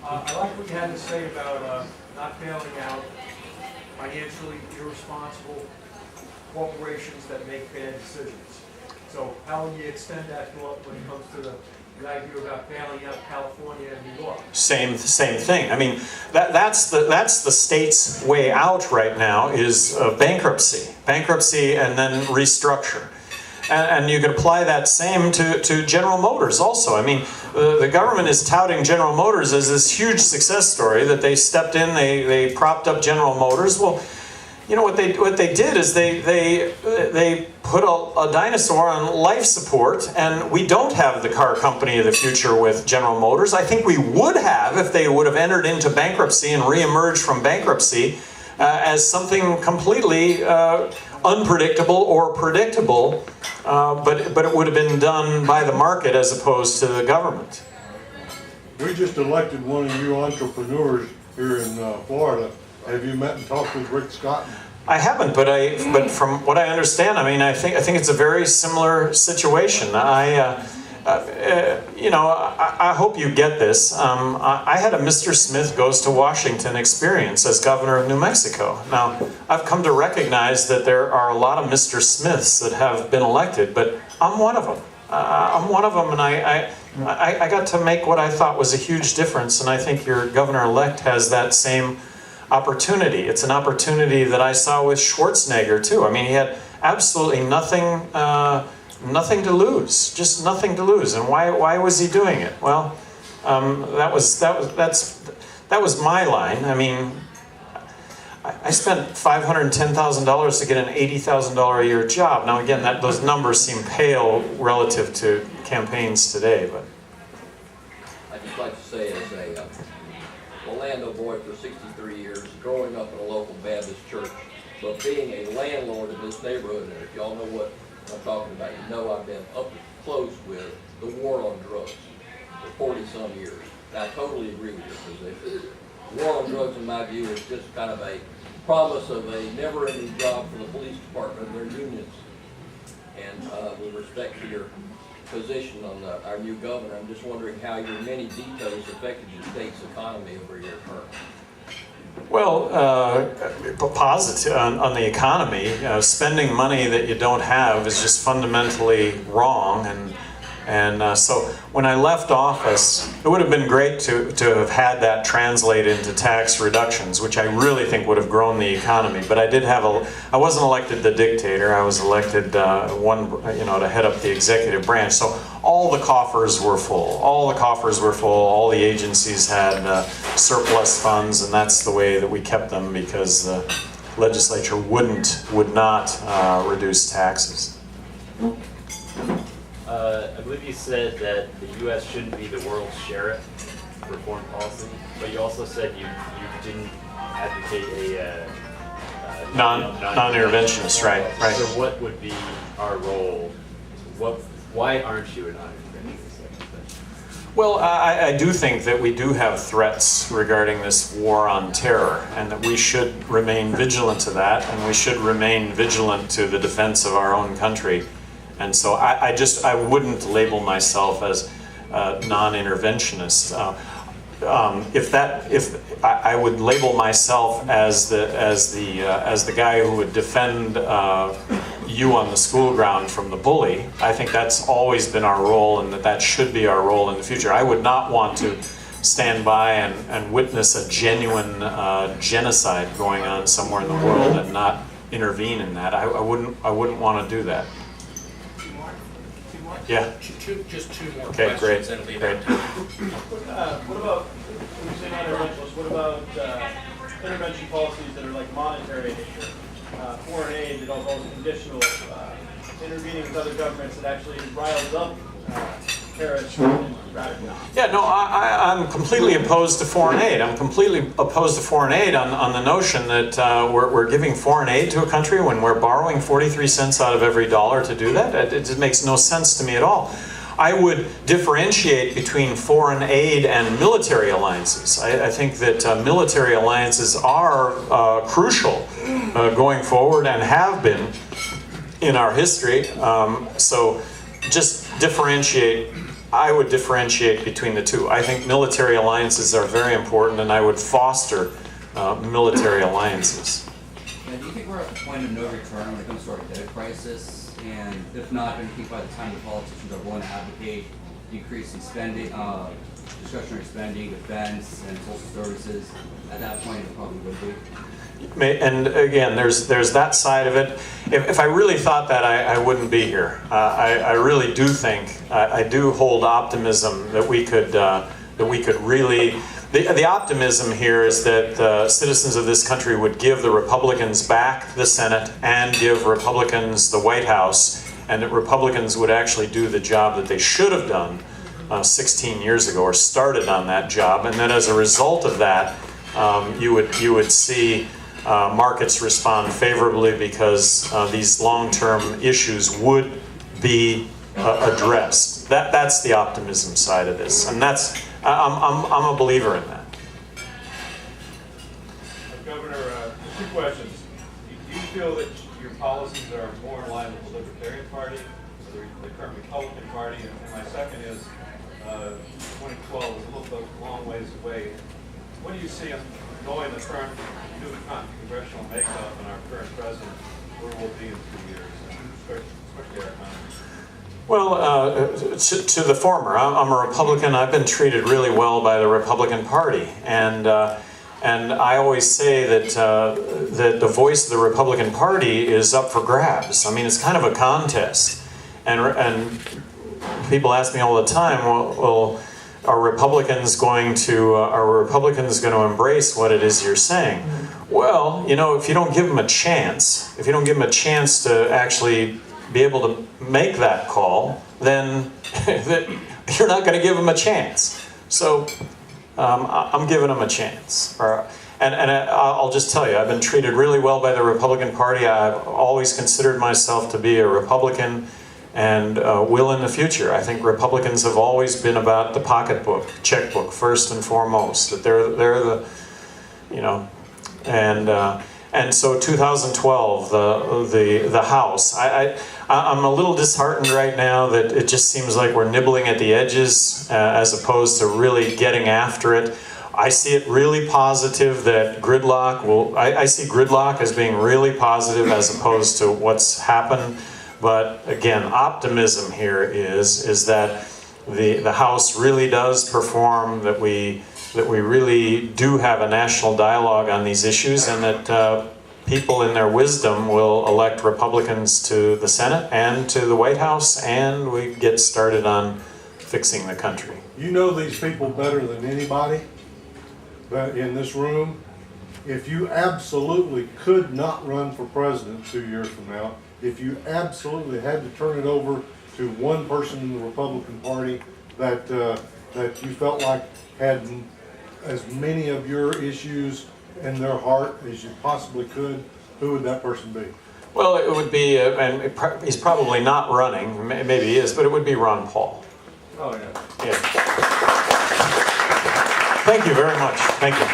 I like what you had to say about not bailing out financially irresponsible corporations that make bad decisions. So how will you extend that thought when it comes to the idea about bailing out California and New York? Same thing. I mean, that's the state's way out right now is bankruptcy, and then restructure. And you could apply that same to General Motors also. I mean, the government is touting General Motors as this huge success story that they stepped in, they propped up General Motors. Well, you know what they did is they put a dinosaur on life support, and we don't have the car company of the future with General Motors. I think we would have if they would have entered into bankruptcy and reemerged from bankruptcy as something completely unpredictable or predictable, but it would have been done by the market as opposed to the government. We just elected one of you entrepreneurs here in Florida. Have you met and talked with Rick Scott? I haven't, but from what I understand, I mean, I think it's a very similar situation. I hope you get this. I had a Mr. Smith Goes to Washington experience as governor of New Mexico. Now, I've come to recognize that there are a lot of Mr. Smiths that have been elected, but I'm one of them. And I got to make what I thought was a huge difference, and I think your governor-elect has that same opportunity. It's an opportunity that I saw with Schwarzenegger, too. I mean, he had absolutely nothing to lose, just nothing to lose. And why was he doing it? Well, that was my line. I mean, I spent $510,000 to get an $80,000 a year job. Now again, those numbers seem pale relative to campaigns today, but I'd just like to say, as a Orlando boy for 63 years, growing up in a local Baptist church, but being a landlord in this neighborhood, and if y'all know what I'm talking about, you know I've been up close with the war on drugs for 40-some years. And I totally agree with your position. War on drugs, in my view, is just kind of a promise of a never-ending job for the police department and their unions. And with respect to your position on our new governor, I'm just wondering how your many vetoes affected your state's economy over your term. well, positive on the economy. Spending money that you don't have is just fundamentally wrong, and so when I left office, it would have been great to have had that translate into tax reductions, which I really think would have grown the economy. But I wasn't elected the dictator. I was elected to head up the executive branch. So all the coffers were full. All the agencies had surplus funds, and that's the way that we kept them because the legislature would not reduce taxes. I believe you said that the U.S. shouldn't be the world's sheriff for foreign policy, but you also said you didn't advocate a non-interventionist, right? So what would be our role? Why aren't you a non-interventionist? Well, I do think that we do have threats regarding this war on terror, and that we should remain vigilant to that, and we should remain vigilant to the defense of our own country. And so I wouldn't label myself as non-interventionist. If I would label myself as the guy who would defend you on the school ground from the bully. I think that's always been our role, and that should be our role in the future. I would not want to stand by and witness a genuine genocide going on somewhere in the world and not intervene in that. I wouldn't want to do that. Yeah. Just two more questions. Great. That'll be Great. What about, when you say non-interventionist, what about intervention policies that are like monetary in nature? Foreign aid that involves conditional, intervening with other governments that actually riles up terrorists and radicals. Yeah, no, I'm completely opposed to foreign aid. I'm completely opposed to foreign aid on the notion that we're giving foreign aid to a country when we're borrowing 43 cents out of every dollar to do that. It just makes no sense to me at all. I would differentiate between foreign aid and military alliances. I think that military alliances are crucial going forward and have been in our history. So just differentiate I would differentiate between the two. I think military alliances are very important, and I would foster military alliances. Yeah, do you think we're at the point of no return when it comes to our debt crisis? And if not, do you think by the time the politicians are willing to advocate decreasing spending, discretionary spending, defense, and social services, at that point it probably would be? And again, there's that side of it. If I really thought that, I wouldn't be here. I really do think, I do hold optimism that we could really. The optimism here is that the citizens of this country would give the Republicans back the Senate and give Republicans the White House, and that Republicans would actually do the job that they should have done 16 years ago, or started on that job, and then as a result of that, you would see markets respond favorably because these long-term issues would be addressed. That's the optimism side of this, and that's I'm a believer in that. Governor, two questions. Do you feel that your policies are more in line with the Libertarian Party or the current Republican Party? And my second is, 2012 is a little bit long ways away. What do you see knowing the current new congressional makeup and our current president, where we'll be in 2 years, especially our economy? Well, to the former, I'm a Republican. I've been treated really well by the Republican Party, and I always say that the voice of the Republican Party is up for grabs. I mean, it's kind of a contest, and people ask me all the time, well, are Republicans going to embrace what it is you're saying? Well, you know, if you don't give them a chance, to actually be able to make that call, then you're not going to give them a chance. So I'm giving them a chance. And I'll just tell you, I've been treated really well by the Republican Party. I've always considered myself to be a Republican, and will in the future. I think Republicans have always been about the pocketbook, checkbook first and foremost. That they're the, you know, and so 2012, the House. I'm a little disheartened right now that it just seems like we're nibbling at the edges as opposed to really getting after it. I see it really positive that gridlock will. I see gridlock as being really positive as opposed to what's happened. But again, optimism here is that the House really does perform, that we really do have a national dialogue on these issues, and that people in their wisdom will elect Republicans to the Senate and to the White House, and we get started on fixing the country. You know these people better than anybody in this room. If you absolutely could not run for president 2 years from now, if you absolutely had to turn it over to one person in the Republican Party that you felt like had as many of your issues in their heart as you possibly could, who would that person be? Well, it would be, and he's probably not running, maybe he is, but it would be Ron Paul. Oh, yeah. Yeah. Thank you very much. Thank you.